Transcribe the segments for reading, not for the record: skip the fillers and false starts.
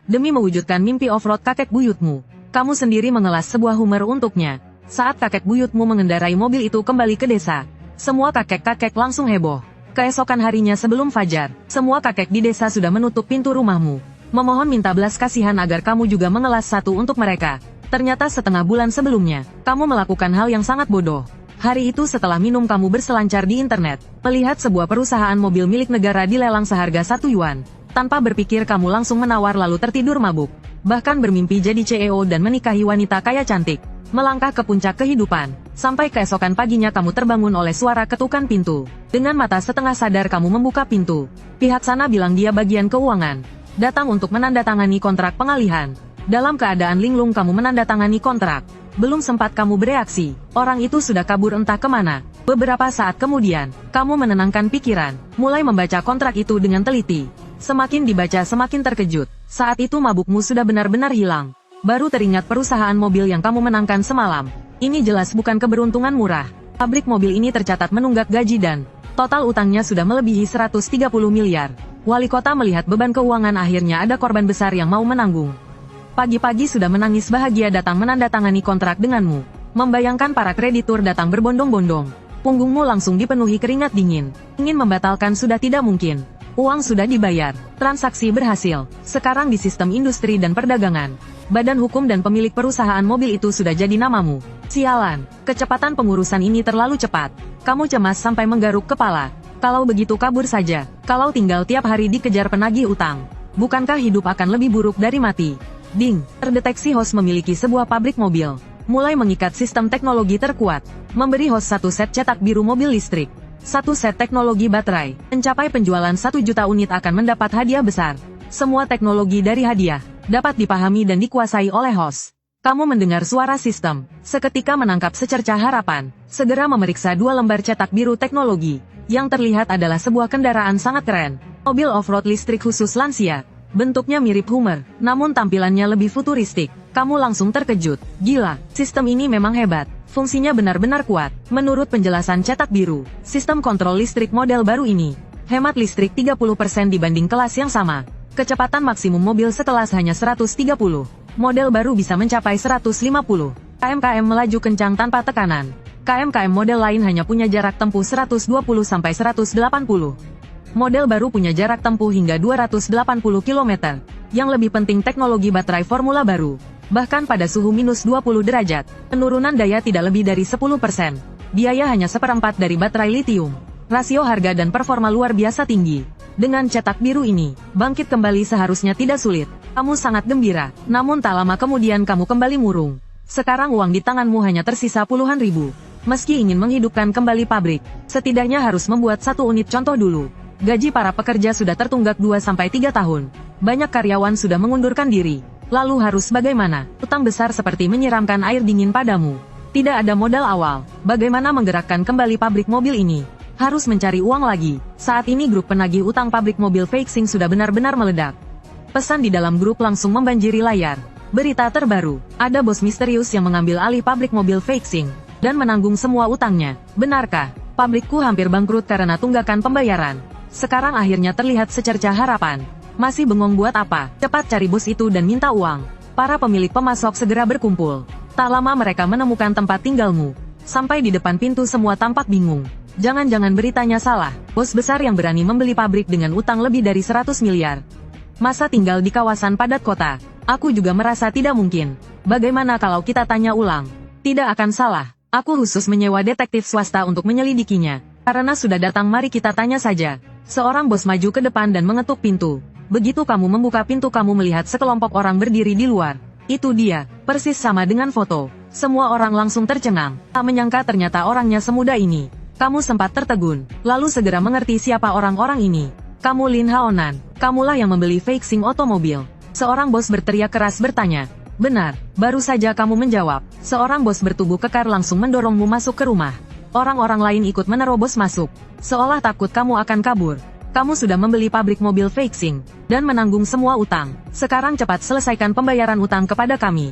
Demi mewujudkan mimpi off-road kakek buyutmu, kamu sendiri mengelas sebuah Hummer untuknya. Saat kakek buyutmu mengendarai mobil itu kembali ke desa, semua kakek-kakek langsung heboh. Keesokan harinya sebelum fajar, semua kakek di desa sudah menutup pintu rumahmu, memohon minta belas kasihan agar kamu juga mengelas satu untuk mereka. Ternyata setengah bulan sebelumnya, kamu melakukan hal yang sangat bodoh. Hari itu setelah minum kamu berselancar di internet, melihat sebuah perusahaan mobil milik negara dilelang seharga 1 yuan. Tanpa berpikir kamu langsung menawar lalu tertidur mabuk. Bahkan bermimpi jadi CEO dan menikahi wanita kaya cantik. Melangkah ke puncak kehidupan. Sampai keesokan paginya kamu terbangun oleh suara ketukan pintu. Dengan mata setengah sadar kamu membuka pintu. Pihak sana bilang dia bagian keuangan. Datang untuk menandatangani kontrak pengalihan. Dalam keadaan linglung kamu menandatangani kontrak. Belum sempat kamu bereaksi, orang itu sudah kabur entah kemana. Beberapa saat kemudian, kamu menenangkan pikiran, mulai membaca kontrak itu dengan teliti. Semakin dibaca semakin terkejut. Saat itu mabukmu sudah benar-benar hilang. Baru teringat perusahaan mobil yang kamu menangkan semalam. Ini jelas bukan keberuntungan murah. Pabrik mobil ini tercatat menunggak gaji dan total utangnya sudah melebihi 130 miliar. Wali kota melihat beban keuangan akhirnya ada korban besar yang mau menanggung. Pagi-pagi sudah menangis bahagia datang menandatangani kontrak denganmu. Membayangkan para kreditur datang berbondong-bondong. Punggungmu langsung dipenuhi keringat dingin. Ingin membatalkan sudah tidak mungkin. Uang sudah dibayar. Transaksi berhasil. Sekarang di sistem industri dan perdagangan. Badan hukum dan pemilik perusahaan mobil itu sudah jadi namamu. Sialan, kecepatan pengurusan ini terlalu cepat. Kamu cemas sampai menggaruk kepala. Kalau begitu kabur saja. Kalau tinggal tiap hari dikejar penagih utang. Bukankah hidup akan lebih buruk dari mati? Ding, terdeteksi host memiliki sebuah pabrik mobil. Mulai mengikat sistem teknologi terkuat. Memberi host 1 set cetak biru mobil listrik. 1 set teknologi baterai. Mencapai penjualan 1 juta unit akan mendapat hadiah besar. Semua teknologi dari hadiah dapat dipahami dan dikuasai oleh host. Kamu mendengar suara sistem. Seketika menangkap secercah harapan. Segera memeriksa 2 lembar cetak biru teknologi. Yang terlihat adalah sebuah kendaraan sangat keren. Mobil off-road listrik khusus lansia. Bentuknya mirip Hummer, namun tampilannya lebih futuristik. Kamu langsung terkejut. Gila, sistem ini memang hebat. Fungsinya benar-benar kuat. Menurut penjelasan cetak biru, sistem kontrol listrik model baru ini hemat listrik 30% dibanding kelas yang sama. Kecepatan maksimum mobil sekelas hanya 130. Model baru bisa mencapai 150 km/m melaju kencang tanpa tekanan. KM-KM model lain hanya punya jarak tempuh 120-180. Model baru punya jarak tempuh hingga 280 km. Yang lebih penting teknologi baterai formula baru. Bahkan pada suhu minus 20 derajat, penurunan daya tidak lebih dari 10%. Biaya hanya seperempat dari baterai litium. Rasio harga dan performa luar biasa tinggi. Dengan cetak biru ini, bangkit kembali seharusnya tidak sulit. Kamu sangat gembira, namun tak lama kemudian kamu kembali murung. Sekarang uang di tanganmu hanya tersisa puluhan ribu. Meski ingin menghidupkan kembali pabrik, setidaknya harus membuat 1 unit contoh dulu. Gaji para pekerja sudah tertunggak 2-3 tahun. Banyak karyawan sudah mengundurkan diri. Lalu harus bagaimana? Utang besar seperti menyiramkan air dingin padamu. Tidak ada modal awal. Bagaimana menggerakkan kembali pabrik mobil ini? Harus mencari uang lagi. Saat ini grup penagih utang pabrik mobil Feixing sudah benar-benar meledak. Pesan di dalam grup langsung membanjiri layar. Berita terbaru. Ada bos misterius yang mengambil alih pabrik mobil Feixing dan menanggung semua utangnya. Benarkah? Pabrikku hampir bangkrut karena tunggakan pembayaran. Sekarang akhirnya terlihat secercah harapan. Masih bengong buat apa? Cepat cari bos itu dan minta uang. Para pemilik pemasok segera berkumpul. Tak lama mereka menemukan tempat tinggalmu. Sampai di depan pintu semua tampak bingung. Jangan-jangan beritanya salah. Bos besar yang berani membeli pabrik dengan utang lebih dari 100 miliar. Masa tinggal di kawasan padat kota? Aku juga merasa tidak mungkin. Bagaimana kalau kita tanya ulang? Tidak akan salah. Aku khusus menyewa detektif swasta untuk menyelidikinya. Karena sudah datang mari kita tanya saja. Seorang bos maju ke depan dan mengetuk pintu. Begitu kamu membuka pintu kamu melihat sekelompok orang berdiri di luar. Itu dia, persis sama dengan foto. Semua orang langsung tercengang. Tak menyangka ternyata orangnya semuda ini. Kamu sempat tertegun, lalu segera mengerti siapa orang-orang ini. Kamu Lin Haonan, kamulah yang membeli Feixing otomobil. Seorang bos berteriak keras bertanya. Benar, baru saja kamu menjawab. Seorang bos bertubuh kekar langsung mendorongmu masuk ke rumah. Orang-orang lain ikut menerobos masuk. Seolah takut kamu akan kabur. Kamu sudah membeli pabrik mobil Feixing dan menanggung semua utang. Sekarang cepat selesaikan pembayaran utang kepada kami.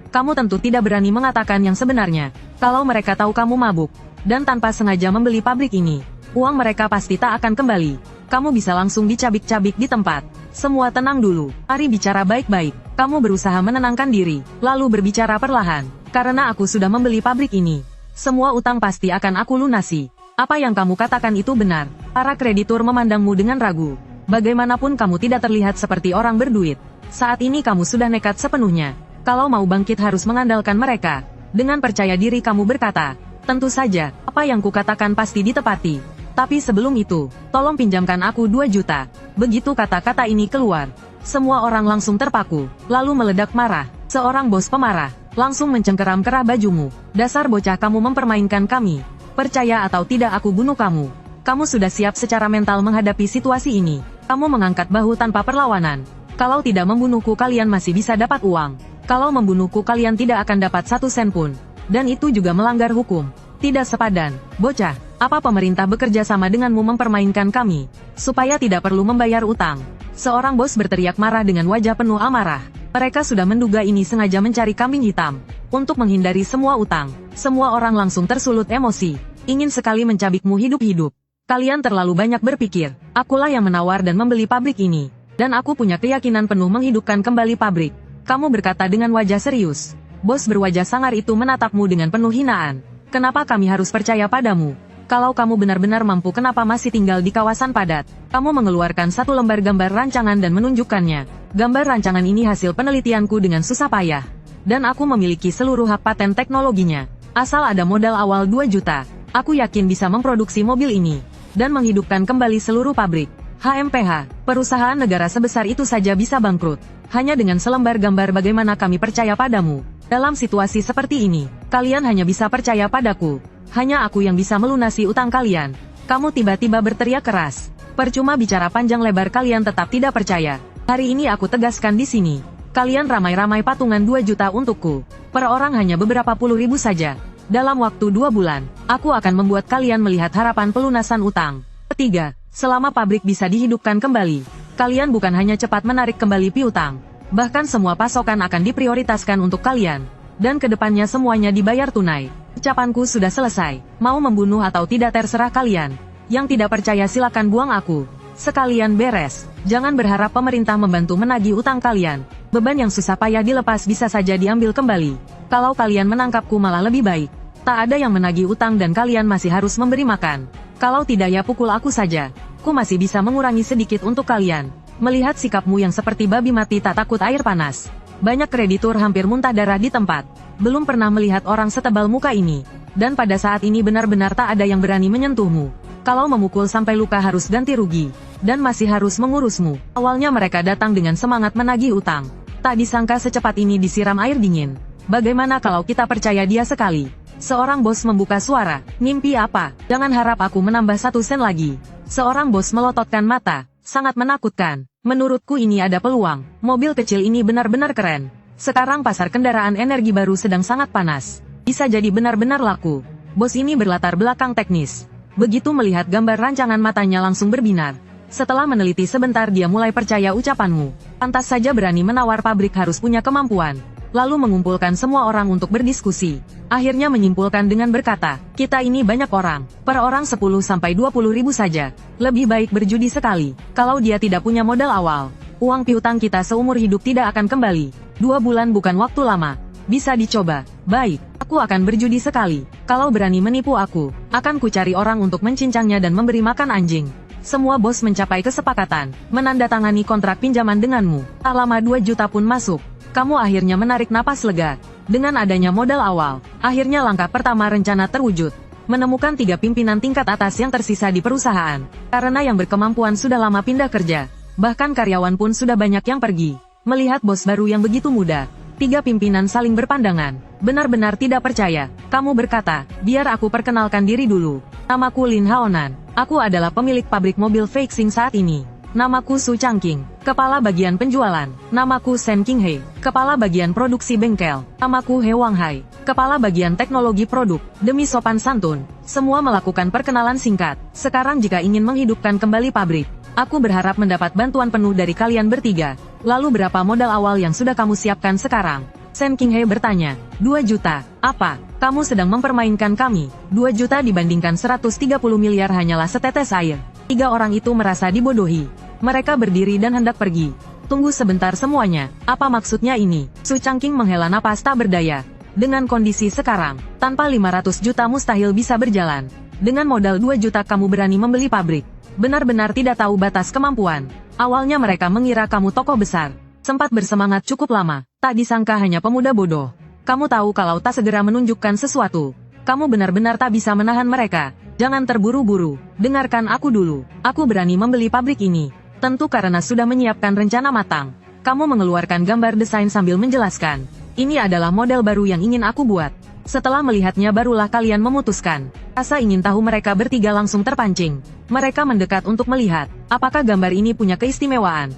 Kamu tentu tidak berani mengatakan yang sebenarnya. Kalau mereka tahu kamu mabuk dan tanpa sengaja membeli pabrik ini, uang mereka pasti tak akan kembali. kamu bisa langsung dicabik-cabik di tempat. Semua tenang dulu, mari bicara baik-baik. Kamu berusaha menenangkan diri, lalu berbicara perlahan. Karena aku sudah membeli pabrik ini, semua utang pasti akan aku lunasi. Apa yang kamu katakan itu benar. Para kreditur memandangmu dengan ragu. Bagaimanapun kamu tidak terlihat seperti orang berduit. Saat ini kamu sudah nekat sepenuhnya. Kalau mau bangkit harus mengandalkan mereka. Dengan percaya diri kamu berkata, tentu saja, apa yang kukatakan pasti ditepati. Tapi sebelum itu, tolong pinjamkan aku 2 juta. Begitu kata-kata ini keluar, semua orang langsung terpaku, lalu meledak marah. Seorang bos pemarah langsung mencengkeram kerah bajumu. Dasar bocah, kamu mempermainkan kami. Percaya atau tidak aku bunuh kamu. Kamu sudah siap secara mental menghadapi situasi ini. Kamu mengangkat bahu tanpa perlawanan. Kalau tidak membunuhku kalian masih bisa dapat uang. Kalau membunuhku kalian tidak akan dapat 1 sen pun. Dan itu juga melanggar hukum. Tidak sepadan, bocah. Apa pemerintah bekerja sama denganmu mempermainkan kami? Supaya tidak perlu membayar utang. Seorang bos berteriak marah dengan wajah penuh amarah. Mereka sudah menduga ini sengaja mencari kambing hitam. Untuk menghindari semua utang, semua orang langsung tersulut emosi. Ingin sekali mencabikmu hidup-hidup. Kalian terlalu banyak berpikir. Akulah yang menawar dan membeli pabrik ini. Dan aku punya keyakinan penuh menghidupkan kembali pabrik. Kamu berkata dengan wajah serius. Bos berwajah sangar itu menatapmu dengan penuh hinaan. Kenapa kami harus percaya padamu? Kalau kamu benar-benar mampu, kenapa masih tinggal di kawasan padat? Kamu mengeluarkan 1 lembar gambar rancangan dan menunjukkannya. Gambar rancangan ini hasil penelitianku dengan susah payah. Dan aku memiliki seluruh hak paten teknologinya. Asal ada modal awal 2 juta, aku yakin bisa memproduksi mobil ini. Dan menghidupkan kembali seluruh pabrik. HMPH, perusahaan negara sebesar itu saja bisa bangkrut. Hanya dengan selembar gambar bagaimana kami percaya padamu. Dalam situasi seperti ini, kalian hanya bisa percaya padaku. Hanya aku yang bisa melunasi utang kalian. Kamu tiba-tiba berteriak keras. Percuma bicara panjang lebar, kalian tetap tidak percaya. Hari ini aku tegaskan di sini. Kalian ramai-ramai patungan 2 juta untukku. Per orang hanya beberapa puluh ribu saja. Dalam waktu 2 bulan, aku akan membuat kalian melihat harapan pelunasan utang. Ketiga, selama pabrik bisa dihidupkan kembali, kalian bukan hanya cepat menarik kembali piutang. Bahkan semua pasokan akan diprioritaskan untuk kalian. Dan kedepannya semuanya dibayar tunai. Ucapanku sudah selesai. Mau membunuh atau tidak terserah kalian. Yang tidak percaya silakan buang aku. Sekalian beres. Jangan berharap pemerintah membantu menagih utang kalian. Beban yang susah payah dilepas bisa saja diambil kembali. Kalau kalian menangkapku malah lebih baik. Tak ada yang menagih utang dan kalian masih harus memberi makan. Kalau tidak ya pukul aku saja. Ku masih bisa mengurangi sedikit untuk kalian. Melihat sikapmu yang seperti babi mati tak takut air panas. Banyak kreditur hampir muntah darah di tempat. Belum pernah melihat orang setebal muka ini. Dan pada saat ini benar-benar tak ada yang berani menyentuhmu. Kalau memukul sampai luka harus ganti rugi. Dan masih harus mengurusmu. Awalnya mereka datang dengan semangat menagih utang. Tak disangka secepat ini disiram air dingin. Bagaimana kalau kita percaya dia sekali? Seorang bos membuka suara. Mimpi apa? Jangan harap aku menambah 1 sen lagi. Seorang bos melototkan mata. Sangat menakutkan. Menurutku ini ada peluang. Mobil kecil ini benar-benar keren. Sekarang pasar kendaraan energi baru sedang sangat panas. Bisa jadi benar-benar laku. Bos ini berlatar belakang teknis. Begitu melihat gambar rancangan matanya langsung berbinar. Setelah meneliti sebentar dia mulai percaya ucapanmu. Pantas saja berani menawar pabrik harus punya kemampuan. Lalu mengumpulkan semua orang untuk berdiskusi. Akhirnya menyimpulkan dengan berkata, kita ini banyak orang. Per orang 10-20 ribu saja. Lebih baik berjudi sekali. Kalau dia tidak punya modal awal, uang piutang kita seumur hidup tidak akan kembali. 2 bulan bukan waktu lama. Bisa dicoba. Baik, aku akan berjudi sekali. Kalau berani menipu aku, akan kucari orang untuk mencincangnya dan memberi makan anjing. Semua bos mencapai kesepakatan, menandatangani kontrak pinjaman denganmu. Tak lama 2 juta pun masuk. Kamu akhirnya menarik napas lega. Dengan adanya modal awal, akhirnya langkah pertama rencana terwujud. Menemukan 3 pimpinan tingkat atas yang tersisa di perusahaan. Karena yang berkemampuan sudah lama pindah kerja. Bahkan karyawan pun sudah banyak yang pergi. Melihat bos baru yang begitu muda, 3 pimpinan saling berpandangan. Benar-benar tidak percaya. Kamu berkata, biar aku perkenalkan diri dulu. Namaku Lin Haonan. Aku adalah pemilik pabrik mobil Feixing saat ini. Namaku Su Changqing, Kepala Bagian Penjualan. Namaku Shen Qinghe, Kepala Bagian Produksi Bengkel. Namaku He Wanghai, Kepala Bagian Teknologi Produk. Demi sopan santun, semua melakukan perkenalan singkat. Sekarang jika ingin menghidupkan kembali pabrik, aku berharap mendapat bantuan penuh dari kalian bertiga. Lalu berapa modal awal yang sudah kamu siapkan sekarang? Shen Qinghe bertanya. 2 juta. Apa? Kamu sedang mempermainkan kami? 2 juta dibandingkan 130 miliar hanyalah setetes air. Tiga orang itu merasa dibodohi. Mereka berdiri dan hendak pergi. Tunggu sebentar semuanya, apa maksudnya ini? Su Changqing menghela napas tak berdaya. Dengan kondisi sekarang, tanpa 500 juta mustahil bisa berjalan. Dengan modal 2 juta kamu berani membeli pabrik. Benar-benar tidak tahu batas kemampuan. Awalnya mereka mengira kamu tokoh besar. Sempat bersemangat cukup lama, tak disangka hanya pemuda bodoh. Kamu tahu kalau tak segera menunjukkan sesuatu, kamu benar-benar tak bisa menahan mereka. Jangan terburu-buru, dengarkan aku dulu. Aku berani membeli pabrik ini. Tentu karena sudah menyiapkan rencana matang. Kamu mengeluarkan gambar desain sambil menjelaskan. Ini adalah model baru yang ingin aku buat. Setelah melihatnya barulah kalian memutuskan. Rasa ingin tahu mereka bertiga langsung terpancing. Mereka mendekat untuk melihat, apakah gambar ini punya keistimewaan.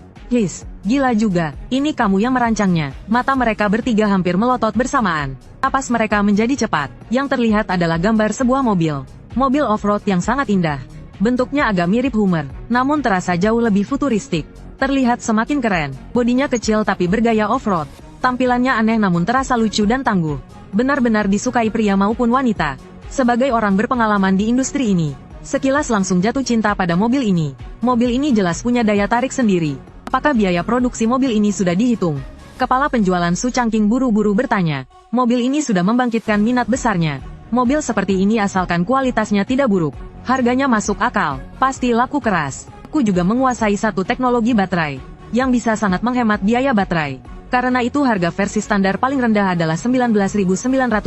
Gila juga, ini kamu yang merancangnya. Mata mereka bertiga hampir melotot bersamaan. Napas mereka menjadi cepat. Yang terlihat adalah gambar sebuah mobil. Mobil off-road yang sangat indah. Bentuknya agak mirip Hummer, namun terasa jauh lebih futuristik. Terlihat semakin keren. Bodinya kecil tapi bergaya off-road. Tampilannya aneh namun terasa lucu dan tangguh. Benar-benar disukai pria maupun wanita. Sebagai orang berpengalaman di industri ini, sekilas langsung jatuh cinta pada mobil ini. Mobil ini jelas punya daya tarik sendiri. Apakah biaya produksi mobil ini sudah dihitung? Kepala penjualan Su Changqing buru-buru bertanya. Mobil ini sudah membangkitkan minat besarnya. Mobil seperti ini asalkan kualitasnya tidak buruk, harganya masuk akal, pasti laku keras. Aku juga menguasai satu teknologi baterai, yang bisa sangat menghemat biaya baterai. Karena itu harga versi standar paling rendah adalah 19.999.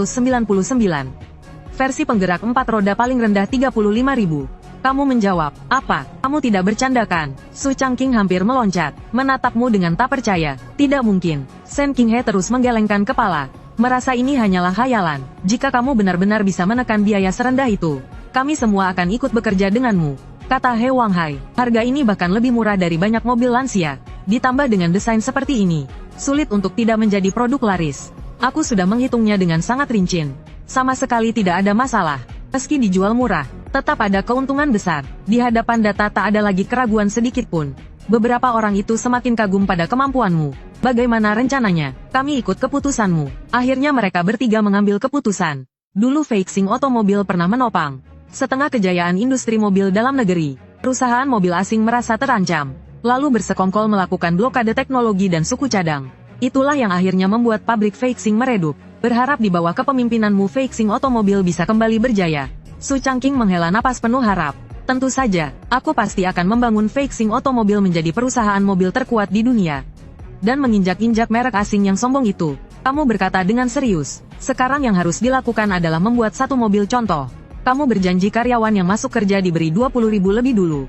Versi penggerak 4 roda paling rendah 35.000. Kamu menjawab, apa? Kamu tidak bercandakan? Su Changqing hampir meloncat, menatapmu dengan tak percaya. Tidak mungkin. Shen Qinghe terus menggelengkan kepala. Merasa ini hanyalah khayalan. Jika kamu benar-benar bisa menekan biaya serendah itu, kami semua akan ikut bekerja denganmu. Kata He Wanghai, harga ini bahkan lebih murah dari banyak mobil lansia. Ditambah dengan desain seperti ini, sulit untuk tidak menjadi produk laris. Aku sudah menghitungnya dengan sangat rinci. Sama sekali tidak ada masalah. Meski dijual murah, tetap ada keuntungan besar. Di hadapan data tak ada lagi keraguan sedikit pun. Beberapa orang itu semakin kagum pada kemampuanmu. Bagaimana rencananya? Kami ikut keputusanmu. Akhirnya mereka bertiga mengambil keputusan. Dulu Feixing Otomobil pernah menopang setengah kejayaan industri mobil dalam negeri. Perusahaan mobil asing merasa terancam, lalu bersekongkol melakukan blokade teknologi dan suku cadang. Itulah yang akhirnya membuat pabrik Feixing meredup. Berharap di bawah kepemimpinanmu Feixing Otomobil bisa kembali berjaya. Su Changqing menghela napas penuh harap. Tentu saja, aku pasti akan membangun Feixing Otomobil menjadi perusahaan mobil terkuat di dunia. Dan menginjak-injak merek asing yang sombong itu. Kamu berkata dengan serius. Sekarang yang harus dilakukan adalah membuat satu mobil contoh. Kamu berjanji karyawan yang masuk kerja diberi 20.000 lebih dulu.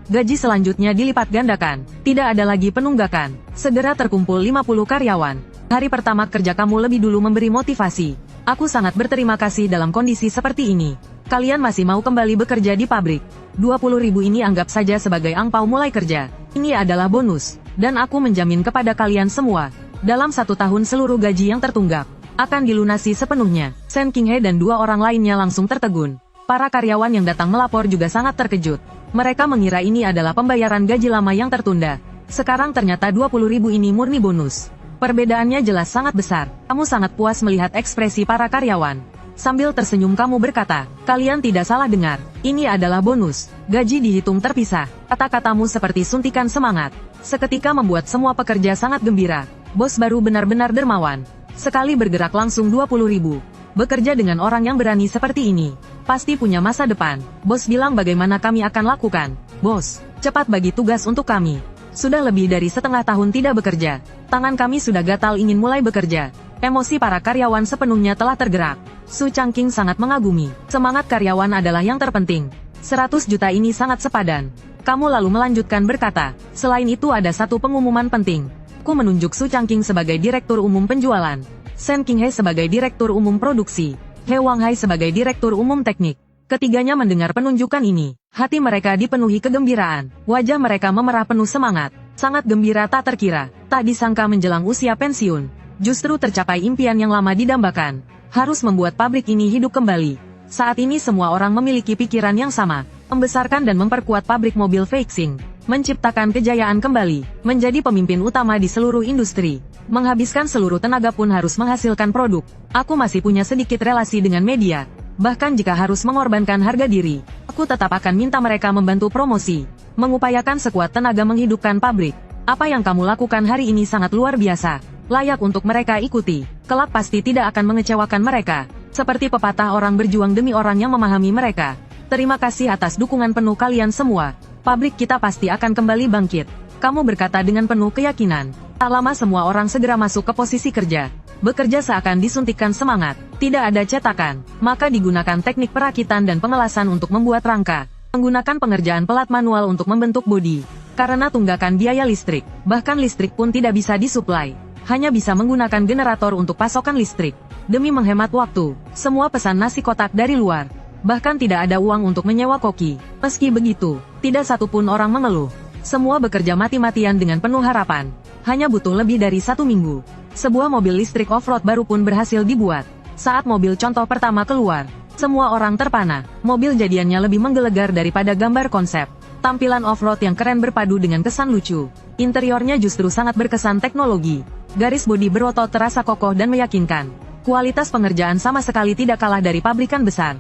Gaji selanjutnya dilipat gandakan. Tidak ada lagi penunggakan. Segera terkumpul 50 karyawan. Hari pertama kerja kamu lebih dulu memberi motivasi. Aku sangat berterima kasih dalam kondisi seperti ini. Kalian masih mau kembali bekerja di pabrik. 20.000 ini anggap saja sebagai angpau mulai kerja. Ini adalah bonus. Dan aku menjamin kepada kalian semua, dalam 1 tahun seluruh gaji yang tertunggak akan dilunasi sepenuhnya. Shen Qinghe dan 2 orang lainnya langsung tertegun. Para karyawan yang datang melapor juga sangat terkejut. Mereka mengira ini adalah pembayaran gaji lama yang tertunda. Sekarang ternyata 20.000 ini murni bonus. Perbedaannya jelas sangat besar. Kamu sangat puas melihat ekspresi para karyawan. Sambil tersenyum kamu berkata, kalian tidak salah dengar. Ini adalah bonus. Gaji dihitung terpisah. Kata-katamu seperti suntikan semangat. Seketika membuat semua pekerja sangat gembira. Bos baru benar-benar dermawan. Sekali bergerak langsung 20.000. Bekerja dengan orang yang berani seperti ini, pasti punya masa depan. Bos bilang bagaimana kami akan lakukan. Bos, cepat bagi tugas untuk kami. Sudah lebih dari setengah tahun tidak bekerja. Tangan kami sudah gatal ingin mulai bekerja. Emosi para karyawan sepenuhnya telah tergerak. Su Changqing sangat mengagumi. Semangat karyawan adalah yang terpenting. 100 juta ini sangat sepadan. Kamu lalu melanjutkan berkata, selain itu ada satu pengumuman penting. Aku menunjuk Su Changqing sebagai Direktur Umum Penjualan. Shen Qinghe sebagai Direktur Umum Produksi. He Wanghai sebagai Direktur Umum Teknik. Ketiganya mendengar penunjukan ini. Hati mereka dipenuhi kegembiraan. Wajah mereka memerah penuh semangat. Sangat gembira tak terkira. Tak disangka menjelang usia pensiun, justru tercapai impian yang lama didambakan. Harus membuat pabrik ini hidup kembali. Saat ini semua orang memiliki pikiran yang sama. Membesarkan dan memperkuat pabrik mobil Feixing. Menciptakan kejayaan kembali. Menjadi pemimpin utama di seluruh industri. Menghabiskan seluruh tenaga pun harus menghasilkan produk. Aku masih punya sedikit relasi dengan media. Bahkan jika harus mengorbankan harga diri, aku tetap akan minta mereka membantu promosi, mengupayakan sekuat tenaga menghidupkan pabrik. Apa yang kamu lakukan hari ini sangat luar biasa, layak untuk mereka ikuti. Kelak pasti tidak akan mengecewakan mereka. Seperti pepatah, orang berjuang demi orang yang memahami mereka. Terima kasih atas dukungan penuh kalian semua. Pabrik kita pasti akan kembali bangkit. Kamu berkata dengan penuh keyakinan. Tak lama semua orang segera masuk ke posisi kerja. Bekerja seakan disuntikkan semangat. Tidak ada cetakan, maka digunakan teknik perakitan dan pengelasan untuk membuat rangka. Menggunakan pengerjaan pelat manual untuk membentuk bodi. Karena tunggakan biaya listrik, bahkan listrik pun tidak bisa disuplai. Hanya bisa menggunakan generator untuk pasokan listrik. Demi menghemat waktu, semua pesan nasi kotak dari luar. Bahkan tidak ada uang untuk menyewa koki. Meski begitu, tidak satupun orang mengeluh. Semua bekerja mati-matian dengan penuh harapan. Hanya butuh lebih dari 1 minggu. Sebuah mobil listrik off-road baru pun berhasil dibuat. Saat mobil contoh pertama keluar, semua orang terpana. Mobil jadiannya lebih menggelegar daripada gambar konsep. Tampilan off-road yang keren berpadu dengan kesan lucu. Interiornya justru sangat berkesan teknologi. Garis bodi berotot terasa kokoh dan meyakinkan. Kualitas pengerjaan sama sekali tidak kalah dari pabrikan besar.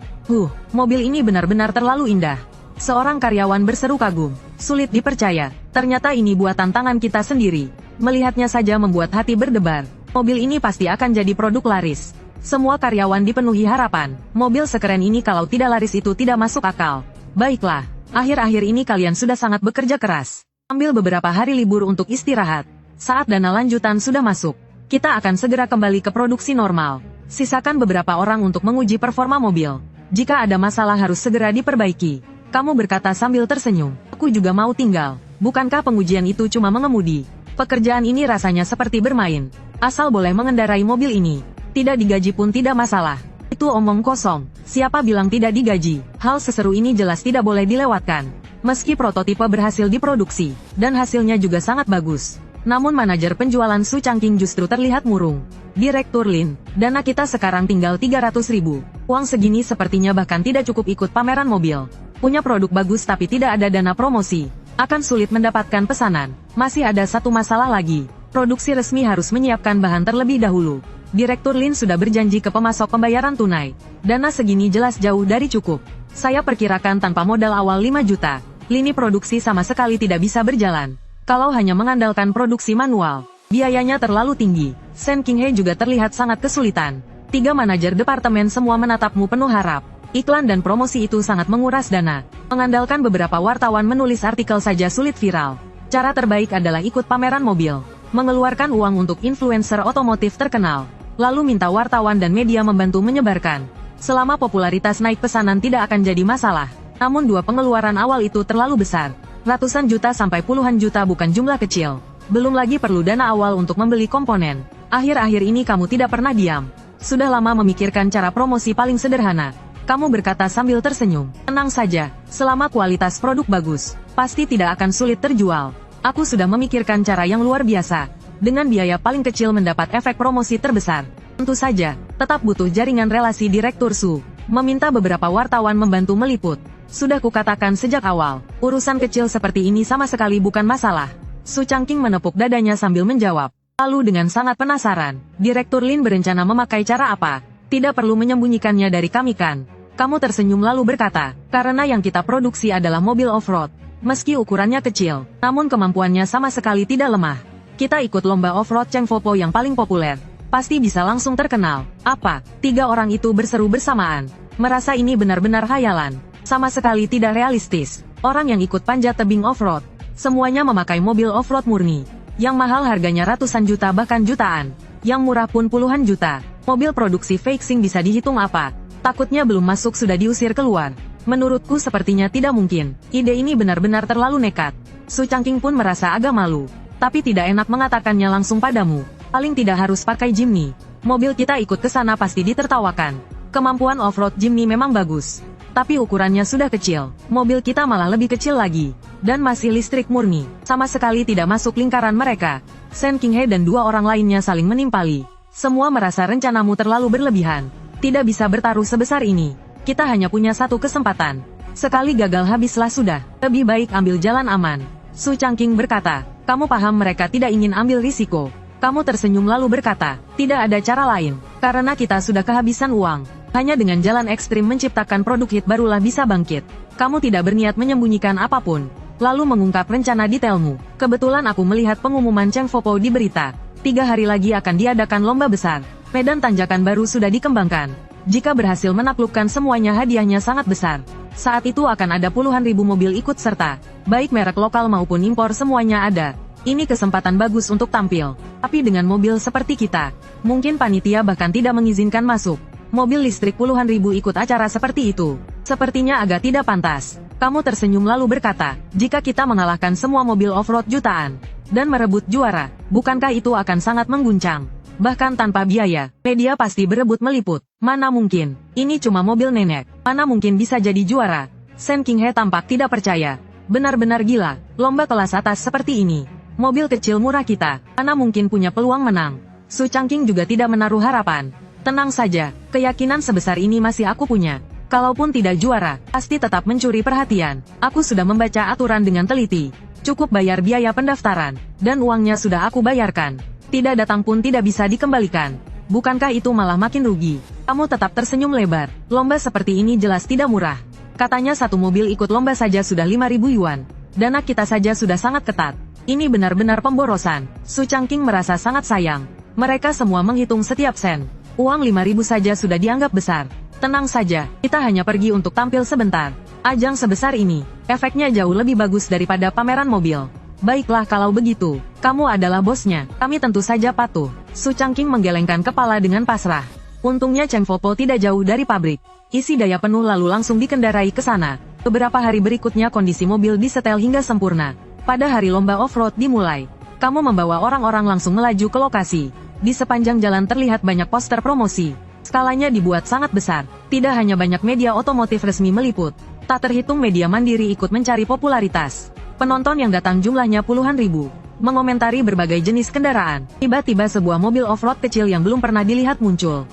Mobil ini benar-benar terlalu indah. Seorang karyawan berseru kagum. Sulit dipercaya, ternyata ini buatan tangan kita sendiri. Melihatnya saja membuat hati berdebar. Mobil ini pasti akan jadi produk laris. Semua karyawan dipenuhi harapan. Mobil sekeren ini kalau tidak laris itu tidak masuk akal. Baiklah, akhir-akhir ini kalian sudah sangat bekerja keras. Ambil beberapa hari libur untuk istirahat. Saat dana lanjutan sudah masuk, kita akan segera kembali ke produksi normal. Sisakan beberapa orang untuk menguji performa mobil. Jika ada masalah harus segera diperbaiki. Kamu berkata sambil tersenyum. Aku juga mau tinggal. Bukankah pengujian itu cuma mengemudi? Pekerjaan ini rasanya seperti bermain. Asal boleh mengendarai mobil ini. Tidak digaji pun tidak masalah. Itu omong kosong. Siapa bilang tidak digaji? Hal seseru ini jelas tidak boleh dilewatkan. Meski prototipe berhasil diproduksi, dan hasilnya juga sangat bagus. Namun manajer penjualan Su Changqing justru terlihat murung. Direktur Lin, dana kita sekarang tinggal 300.000. Uang segini sepertinya bahkan tidak cukup ikut pameran mobil. Punya produk bagus tapi tidak ada dana promosi. Akan sulit mendapatkan pesanan. Masih ada satu masalah lagi. Produksi resmi harus menyiapkan bahan terlebih dahulu. Direktur Lin sudah berjanji ke pemasok pembayaran tunai. Dana segini jelas jauh dari cukup. Saya perkirakan tanpa modal awal 5 juta. Lini produksi sama sekali tidak bisa berjalan. Kalau hanya mengandalkan produksi manual, biayanya terlalu tinggi. Shen Qinghe juga terlihat sangat kesulitan. 3 manajer departemen semua menatapmu penuh harap. Iklan dan promosi itu sangat menguras dana. Mengandalkan beberapa wartawan menulis artikel saja sulit viral. Cara terbaik adalah ikut pameran mobil. Mengeluarkan uang untuk influencer otomotif terkenal. Lalu minta wartawan dan media membantu menyebarkan. Selama popularitas naik pesanan tidak akan jadi masalah. Namun 2 pengeluaran awal itu terlalu besar. Ratusan juta sampai puluhan juta bukan jumlah kecil. Belum lagi perlu dana awal untuk membeli komponen. Akhir-akhir ini kamu tidak pernah diam. Sudah lama memikirkan cara promosi paling sederhana. Kamu berkata sambil tersenyum. Tenang saja, selama kualitas produk bagus, pasti tidak akan sulit terjual. Aku sudah memikirkan cara yang luar biasa. Dengan biaya paling kecil mendapat efek promosi terbesar. Tentu saja, tetap butuh jaringan relasi Direktur Su. Meminta beberapa wartawan membantu meliput. Sudah kukatakan sejak awal, urusan kecil seperti ini sama sekali bukan masalah. Su Changqing menepuk dadanya sambil menjawab. Lalu dengan sangat penasaran, Direktur Lin berencana memakai cara apa? Tidak perlu menyembunyikannya dari kami kan? Kamu tersenyum lalu berkata, karena yang kita produksi adalah mobil off-road. Meski ukurannya kecil, namun kemampuannya sama sekali tidak lemah. Kita ikut lomba off-road Chengfopo yang paling populer. Pasti bisa langsung terkenal. Apa? 3 orang itu berseru bersamaan. Merasa ini benar-benar khayalan. Sama sekali tidak realistis. Orang yang ikut panjat tebing off-road, semuanya memakai mobil off-road murni. Yang mahal harganya ratusan juta bahkan jutaan. Yang murah pun puluhan juta. Mobil produksi Feixing bisa dihitung apa? Takutnya belum masuk sudah diusir keluar. Menurutku sepertinya tidak mungkin. Ide ini benar-benar terlalu nekat. Su Changqing pun merasa agak malu. Tapi tidak enak mengatakannya langsung padamu. Paling tidak harus pakai Jimny. Mobil kita ikut ke sana pasti ditertawakan. Kemampuan off-road Jimny memang bagus. Tapi ukurannya sudah kecil. Mobil kita malah lebih kecil lagi. Dan masih listrik murni. Sama sekali tidak masuk lingkaran mereka. Shen Qinghe dan 2 orang lainnya saling menimpali. Semua merasa rencanamu terlalu berlebihan. Tidak bisa bertaruh sebesar ini. Kita hanya punya satu kesempatan. Sekali gagal habislah sudah. Lebih baik ambil jalan aman. Su Changqing berkata, kamu paham mereka tidak ingin ambil risiko. Kamu tersenyum lalu berkata, tidak ada cara lain. Karena kita sudah kehabisan uang. Hanya dengan jalan ekstrim menciptakan produk hit barulah bisa bangkit. Kamu tidak berniat menyembunyikan apapun, lalu mengungkap rencana detailmu. Kebetulan aku melihat pengumuman Cheng Fopo di berita. 3 hari lagi akan diadakan lomba besar. Medan tanjakan baru sudah dikembangkan. Jika berhasil menaklukkan semuanya hadiahnya sangat besar. Saat itu akan ada puluhan ribu mobil ikut serta. Baik merek lokal maupun impor semuanya ada. Ini kesempatan bagus untuk tampil. Tapi dengan mobil seperti kita, mungkin panitia bahkan tidak mengizinkan masuk. Mobil listrik puluhan ribu ikut acara seperti itu. Sepertinya agak tidak pantas. Kamu tersenyum lalu berkata, jika kita mengalahkan semua mobil off-road jutaan, dan merebut juara, bukankah itu akan sangat mengguncang? Bahkan tanpa biaya, media pasti berebut meliput. Mana mungkin, ini cuma mobil nenek. Mana mungkin bisa jadi juara? Shen Qinghe tampak tidak percaya. Benar-benar gila, lomba kelas atas seperti ini. Mobil kecil murah kita, mana mungkin punya peluang menang? Su Changqing juga tidak menaruh harapan. Tenang saja, keyakinan sebesar ini masih aku punya. Kalaupun tidak juara, pasti tetap mencuri perhatian. Aku sudah membaca aturan dengan teliti. Cukup bayar biaya pendaftaran, dan uangnya sudah aku bayarkan. Tidak datang pun tidak bisa dikembalikan. Bukankah itu malah makin rugi? Kamu tetap tersenyum lebar. Lomba seperti ini jelas tidak murah. Katanya satu mobil ikut lomba saja sudah 5.000 yuan. Dana kita saja sudah sangat ketat. Ini benar-benar pemborosan. Su Changqing merasa sangat sayang. Mereka semua menghitung setiap sen. Uang 5.000 saja sudah dianggap besar. Tenang saja, kita hanya pergi untuk tampil sebentar. Ajang sebesar ini, efeknya jauh lebih bagus daripada pameran mobil. Baiklah kalau begitu, kamu adalah bosnya, kami tentu saja patuh. Su Changqing menggelengkan kepala dengan pasrah. Untungnya Cheng Fopo tidak jauh dari pabrik. Isi daya penuh lalu langsung dikendarai ke sana. Beberapa hari berikutnya kondisi mobil disetel hingga sempurna. Pada hari lomba off-road dimulai, kamu membawa orang-orang langsung melaju ke lokasi. Di sepanjang jalan terlihat banyak poster promosi. Skalanya dibuat sangat besar. Tidak hanya banyak media otomotif resmi meliput, tak terhitung media mandiri ikut mencari popularitas. Penonton yang datang jumlahnya puluhan ribu, mengomentari berbagai jenis kendaraan. Tiba-tiba sebuah mobil off-road kecil yang belum pernah dilihat muncul.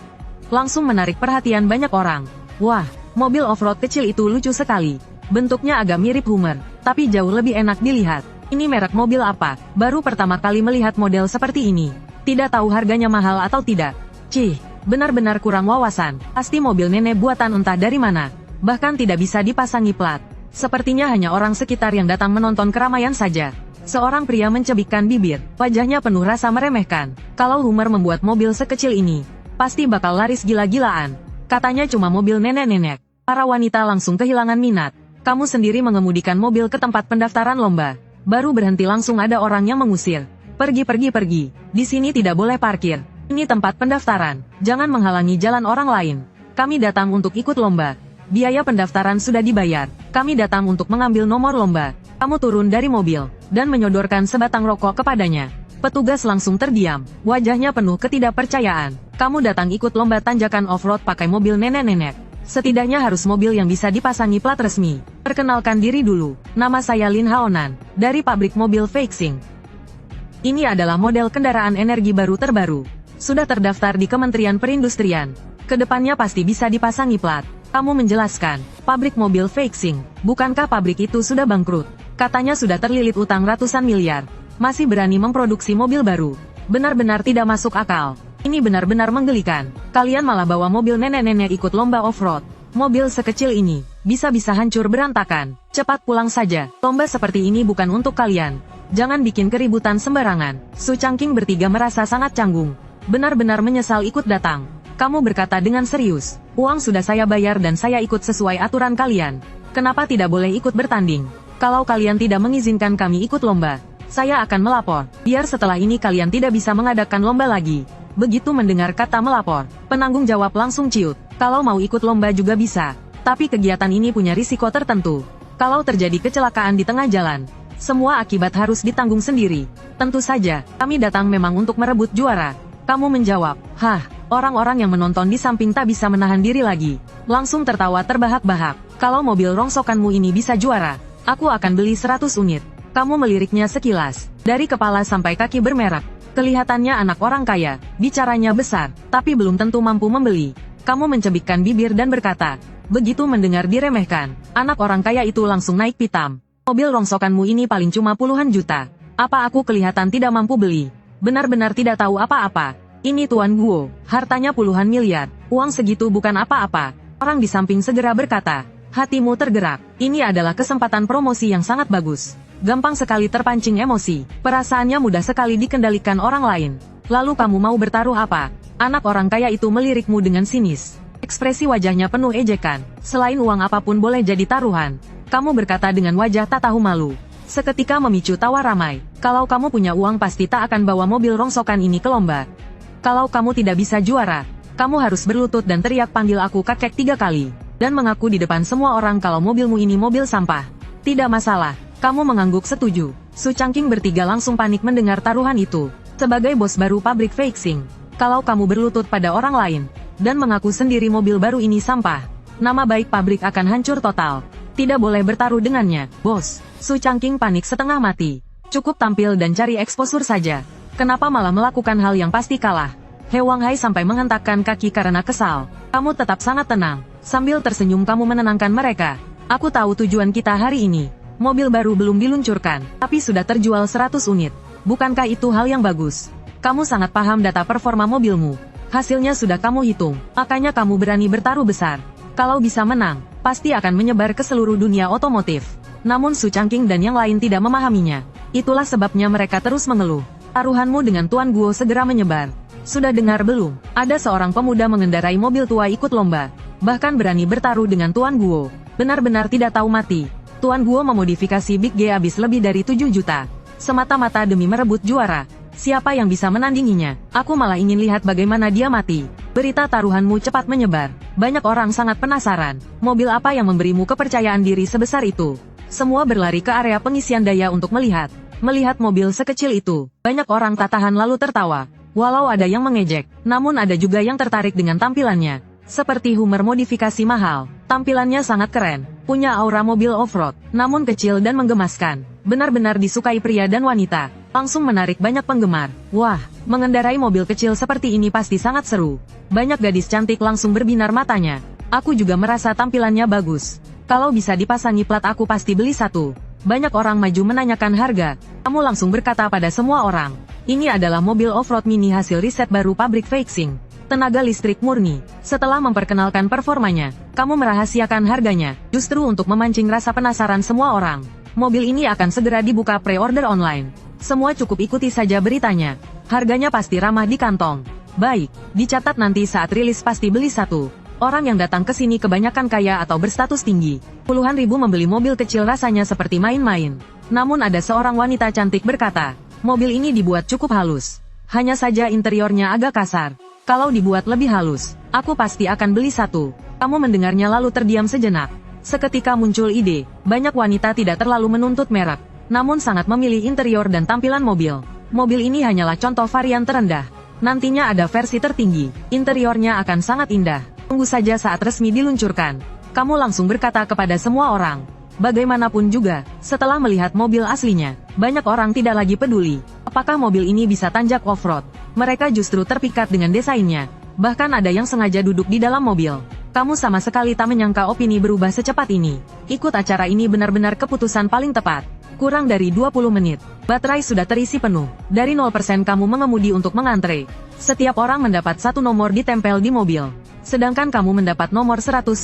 Langsung menarik perhatian banyak orang. Wah, mobil off-road kecil itu lucu sekali. Bentuknya agak mirip Hummer, tapi jauh lebih enak dilihat. Ini merek mobil apa? Baru pertama kali melihat model seperti ini. Tidak tahu harganya mahal atau tidak. Cih, benar-benar kurang wawasan. Pasti mobil nenek buatan entah dari mana. Bahkan tidak bisa dipasangi plat. Sepertinya hanya orang sekitar yang datang menonton keramaian saja. Seorang pria mencebikkan bibir, wajahnya penuh rasa meremehkan. Kalau Hummer membuat mobil sekecil ini, pasti bakal laris gila-gilaan. Katanya cuma mobil nenek-nenek. Para wanita langsung kehilangan minat. Kamu sendiri mengemudikan mobil ke tempat pendaftaran lomba. Baru berhenti langsung ada orang yang mengusir. Pergi. Di sini tidak boleh parkir. Ini tempat pendaftaran. Jangan menghalangi jalan orang lain. Kami datang untuk ikut lomba. Biaya pendaftaran sudah dibayar. Kami datang untuk mengambil nomor lomba. Kamu turun dari mobil, dan menyodorkan sebatang rokok kepadanya. Petugas langsung terdiam. Wajahnya penuh ketidakpercayaan. Kamu datang ikut lomba tanjakan off-road pakai mobil nenek-nenek. Setidaknya harus mobil yang bisa dipasangi plat resmi. Perkenalkan diri dulu. Nama saya Lin Haonan, dari pabrik mobil Feixing. Ini adalah model kendaraan energi baru terbaru. Sudah terdaftar di Kementerian Perindustrian. Kedepannya pasti bisa dipasangi plat. Kamu menjelaskan, pabrik mobil Feixing, bukankah pabrik itu sudah bangkrut? Katanya sudah terlilit utang ratusan miliar. Masih berani memproduksi mobil baru. Benar-benar tidak masuk akal. Ini benar-benar menggelikan. Kalian malah bawa mobil nenek-nenek ikut lomba off-road. Mobil sekecil ini, bisa-bisa hancur berantakan. Cepat pulang saja. Lomba seperti ini bukan untuk kalian. Jangan bikin keributan sembarangan. Su Changqing bertiga merasa sangat canggung. Benar-benar menyesal ikut datang. Kamu berkata dengan serius, uang sudah saya bayar dan saya ikut sesuai aturan kalian. Kenapa tidak boleh ikut bertanding? Kalau kalian tidak mengizinkan kami ikut lomba, saya akan melapor. Biar setelah ini kalian tidak bisa mengadakan lomba lagi. Begitu mendengar kata melapor, penanggung jawab langsung ciut. Kalau mau ikut lomba juga bisa. Tapi kegiatan ini punya risiko tertentu. Kalau terjadi kecelakaan di tengah jalan, semua akibat harus ditanggung sendiri. Tentu saja, kami datang memang untuk merebut juara. Kamu menjawab, hah. Orang-orang yang menonton di samping tak bisa menahan diri lagi. Langsung tertawa terbahak-bahak. Kalau mobil rongsokanmu ini bisa juara, aku akan beli 100 unit. Kamu meliriknya sekilas. Dari kepala sampai kaki bermerek. Kelihatannya anak orang kaya, bicaranya besar, tapi belum tentu mampu membeli. Kamu mencebikkan bibir dan berkata, begitu mendengar diremehkan, anak orang kaya itu langsung naik pitam. Mobil rongsokanmu ini paling cuma puluhan juta. Apa aku kelihatan tidak mampu beli? Benar-benar tidak tahu apa-apa. Ini Tuan Guo, hartanya puluhan miliar, uang segitu bukan apa-apa. Orang di samping segera berkata, hatimu tergerak, ini adalah kesempatan promosi yang sangat bagus. Gampang sekali terpancing emosi, perasaannya mudah sekali dikendalikan orang lain. Lalu kamu mau bertaruh apa? Anak orang kaya itu melirikmu dengan sinis. Ekspresi wajahnya penuh ejekan, selain uang apapun boleh jadi taruhan. Kamu berkata dengan wajah tak tahu malu. Seketika memicu tawa ramai, kalau kamu punya uang pasti tak akan bawa mobil rongsokan ini ke lomba. Kalau kamu tidak bisa juara, kamu harus berlutut dan teriak panggil aku kakek 3 kali. Dan mengaku di depan semua orang kalau mobilmu ini mobil sampah. Tidak masalah, kamu mengangguk setuju. Su Changqing bertiga langsung panik mendengar taruhan itu. Sebagai bos baru pabrik Feixing, kalau kamu berlutut pada orang lain, dan mengaku sendiri mobil baru ini sampah, nama baik pabrik akan hancur total. Tidak boleh bertaruh dengannya, bos. Su Changqing panik setengah mati. Cukup tampil dan cari eksposur saja. Kenapa malah melakukan hal yang pasti kalah? He Wang Hai sampai menghentakkan kaki karena kesal. Kamu tetap sangat tenang. Sambil tersenyum kamu menenangkan mereka. Aku tahu tujuan kita hari ini. Mobil baru belum diluncurkan, tapi sudah terjual 100 unit. Bukankah itu hal yang bagus? Kamu sangat paham data performa mobilmu. Hasilnya sudah kamu hitung, makanya kamu berani bertaruh besar. Kalau bisa menang, pasti akan menyebar ke seluruh dunia otomotif. Namun Su Changqing dan yang lain tidak memahaminya. Itulah sebabnya mereka terus mengeluh. Taruhanmu dengan Tuan Guo segera menyebar. Sudah dengar belum? Ada seorang pemuda mengendarai mobil tua ikut lomba. Bahkan berani bertaruh dengan Tuan Guo. Benar-benar tidak tahu mati. Tuan Guo memodifikasi Big G habis lebih dari 7 juta. Semata-mata demi merebut juara. Siapa yang bisa menandinginya? Aku malah ingin lihat bagaimana dia mati. Berita taruhanmu cepat menyebar. Banyak orang sangat penasaran. Mobil apa yang memberimu kepercayaan diri sebesar itu? Semua berlari ke area pengisian daya untuk melihat. Melihat mobil sekecil itu, banyak orang tak tahan lalu tertawa. Walau ada yang mengejek, namun ada juga yang tertarik dengan tampilannya. Seperti Hummer modifikasi mahal, tampilannya sangat keren, punya aura mobil off-road, namun kecil dan menggemaskan. Benar-benar disukai pria dan wanita, langsung menarik banyak penggemar. Wah, mengendarai mobil kecil seperti ini pasti sangat seru. Banyak gadis cantik langsung berbinar matanya. Aku juga merasa tampilannya bagus. Kalau bisa dipasangi plat aku pasti beli satu. Banyak orang maju menanyakan harga. Kamu langsung berkata pada semua orang, ini adalah mobil off-road mini hasil riset baru pabrik Feixing. Tenaga listrik murni. Setelah memperkenalkan performanya, kamu merahasiakan harganya, justru untuk memancing rasa penasaran semua orang. Mobil ini akan segera dibuka pre-order online. Semua cukup ikuti saja beritanya. Harganya pasti ramah di kantong. Baik, dicatat nanti saat rilis pasti beli satu. Orang yang datang ke sini kebanyakan kaya atau berstatus tinggi. Puluhan ribu membeli mobil kecil rasanya seperti main-main. Namun ada seorang wanita cantik berkata, mobil ini dibuat cukup halus. Hanya saja interiornya agak kasar. Kalau dibuat lebih halus, aku pasti akan beli satu. Kamu mendengarnya lalu terdiam sejenak. Seketika muncul ide, banyak wanita tidak terlalu menuntut merek, namun sangat memilih interior dan tampilan mobil. Mobil ini hanyalah contoh varian terendah. Nantinya ada versi tertinggi, interiornya akan sangat indah. Tunggu saja saat resmi diluncurkan. Kamu langsung berkata kepada semua orang. Bagaimanapun juga, setelah melihat mobil aslinya, banyak orang tidak lagi peduli. Apakah mobil ini bisa tanjak off-road? Mereka justru terpikat dengan desainnya. Bahkan ada yang sengaja duduk di dalam mobil. Kamu sama sekali tak menyangka opini berubah secepat ini. Ikut acara ini benar-benar keputusan paling tepat. Kurang dari 20 menit, baterai sudah terisi penuh. Dari 0% kamu mengemudi untuk mengantre. Setiap orang mendapat satu nomor ditempel di mobil. Sedangkan kamu mendapat nomor 197.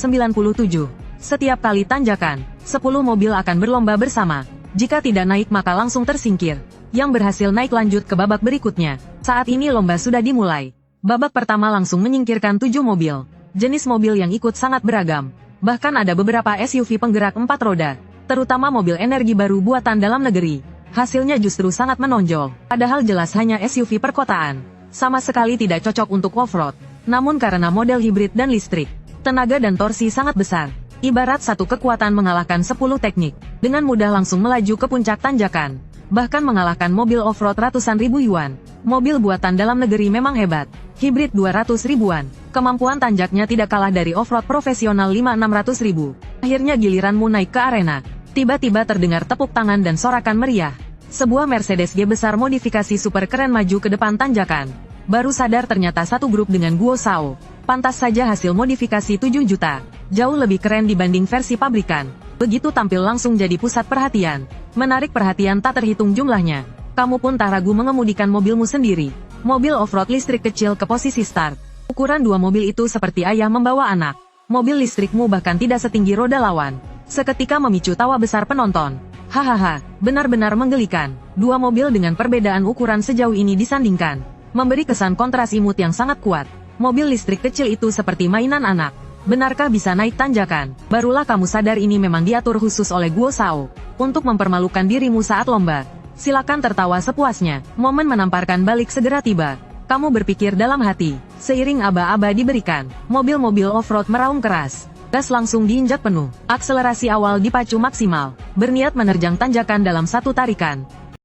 Setiap kali tanjakan, 10 mobil akan berlomba bersama. Jika tidak naik maka langsung tersingkir. Yang berhasil naik lanjut ke babak berikutnya. Saat ini lomba sudah dimulai. Babak pertama langsung menyingkirkan 7 mobil. Jenis mobil yang ikut sangat beragam. Bahkan ada beberapa SUV penggerak 4 roda. Terutama mobil energi baru buatan dalam negeri. Hasilnya justru sangat menonjol. Padahal jelas hanya SUV perkotaan. Sama sekali tidak cocok untuk off-road. Namun karena model hibrid dan listrik, tenaga dan torsi sangat besar. Ibarat satu kekuatan mengalahkan 10 teknik. Dengan mudah langsung melaju ke puncak tanjakan. Bahkan mengalahkan mobil off-road ratusan ribu yuan. Mobil buatan dalam negeri memang hebat. Hibrid 200 ribuan. Kemampuan tanjaknya tidak kalah dari off-road profesional 5-600 ribu. Akhirnya giliranmu naik ke arena. Tiba-tiba terdengar tepuk tangan dan sorakan meriah. Sebuah Mercedes G besar modifikasi super keren maju ke depan tanjakan. Baru sadar ternyata satu grup dengan Guo Shao. Pantas saja hasil modifikasi 7 juta. Jauh lebih keren dibanding versi pabrikan. Begitu tampil langsung jadi pusat perhatian. Menarik perhatian tak terhitung jumlahnya. Kamu pun tak ragu mengemudikan mobilmu sendiri. Mobil off-road listrik kecil ke posisi start. Ukuran dua mobil itu seperti ayah membawa anak. Mobil listrikmu bahkan tidak setinggi roda lawan. Seketika memicu tawa besar penonton. Hahaha, benar-benar menggelikan. Dua mobil dengan perbedaan ukuran sejauh ini disandingkan. Memberi kesan kontras imut yang sangat kuat. Mobil listrik kecil itu seperti mainan anak. Benarkah bisa naik tanjakan? Barulah kamu sadar ini memang diatur khusus oleh Guo Shao. Untuk mempermalukan dirimu saat lomba. Silakan tertawa sepuasnya. Momen menamparkan balik segera tiba. Kamu berpikir dalam hati. Seiring aba-aba diberikan, mobil-mobil off-road meraung keras. Gas langsung diinjak penuh. Akselerasi awal dipacu maksimal. Berniat menerjang tanjakan dalam satu tarikan.